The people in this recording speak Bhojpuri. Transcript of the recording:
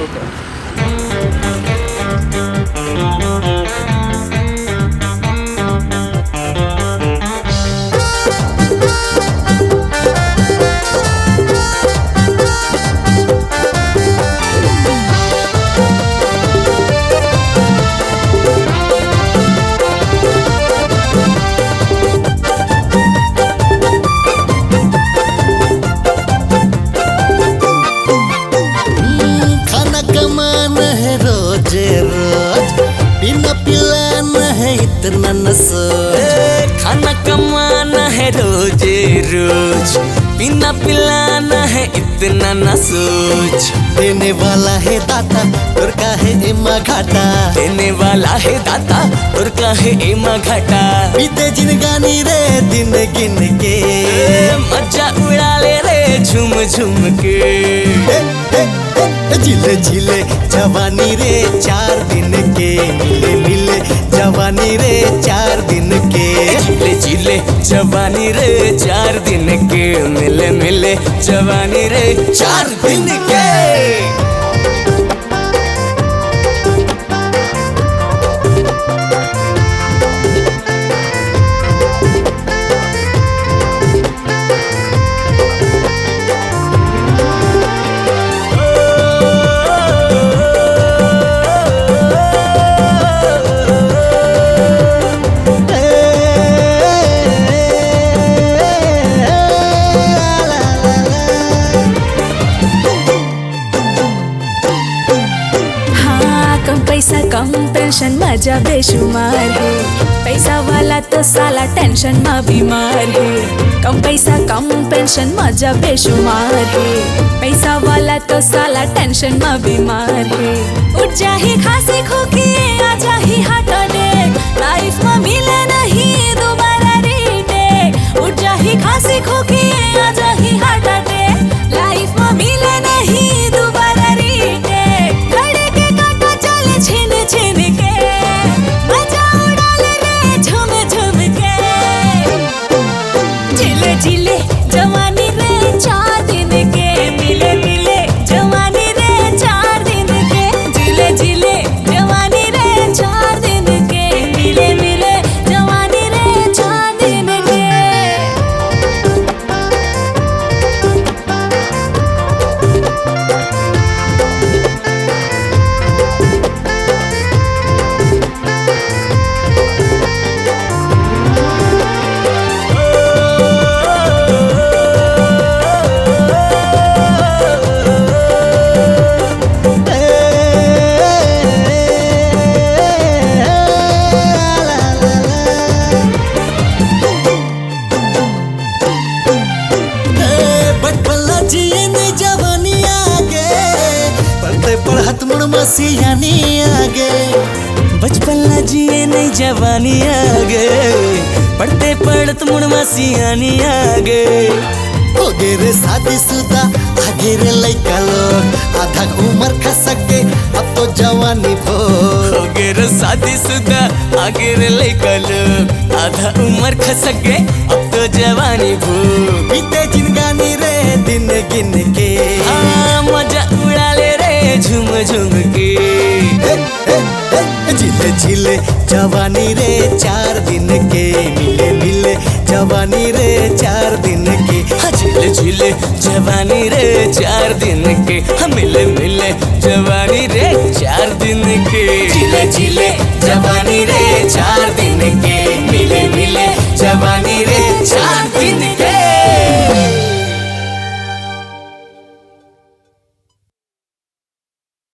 ओके। खाना कमाना है रोज रोज, बिना पिलाना है इतना न सोच। खाना कमाना है रोज रोज, बिना पिलाना है इतना न सोच। देने वाला है दाता और का है एमा घाटा, देने वाला है दाता और काहे एमा घाटा। बीते जिनगानी रे दिन गिन के, मजा उड़ा ले रे झूम झूम के। झिले झिले जवानी रे 4 दिन के, मिले मिले जवानी रे 4 दिन के। झिले झिले जवानी रे 4 दिन के, मिले मिले जवानी रे 4 दिन के। कम पैसा कम पेंशन मजा बेशुमार है, पैसा वाला तो साला टेंशन में बीमार है। कम पैसा कम पेंशन मजा बेशुमार है, पैसा वाला तो साला टेंशन में बीमार है। उठ जाही खांसी खोखी आ जाही हार्ट अटैक, लाइफ में मिले नहीं दोबारा रीटेक। उठ जाही खांसी खोखी आ जाही हार्ट अटैक, लाइफ में मिले नहीं दोबारा रीटेक। घड़े के कांटा चले छिन छिन के, मजा उड़ा ले रे झूम झूम के। झिले झिले जवानी रे 4 दिन के, मिले मिले जवानी रे 4 दिन के। झिले झिले जवानी रे 4 दिन के, मिले मिले जवानी रे 4 दिन के। पढ़त मुड़ मसीहानी आगे, बचपन ला जिए नहीं जवानी आगे, पढ़ते पढ़त मुड़ मसीहानी आगे। हो गे रे शादीशुदा आगे रे लइका लोग, आधा उम्र खसक के अब तो जवानी भोग। हो गे रे शादीशुदा आगे रे लइका लोग, आधा उम्र खसक गए अब तो जवानी भूख। बीते जिनगानी रे दिन गिन के, हाँ मजा उड़ा ले रे झूम झूम के। झिले झिले जवानी रे 4 दिन के, मिले मिले जवानी रे 4 दिन के। हाँ झिले झिले जवानी रे 4 दिन के, हाँ मिले मिले जवानी रे 4 दिन के। झिले झिले जवानी रे 4 दिन के, मिले मिले जवानी रे 4 दिन के।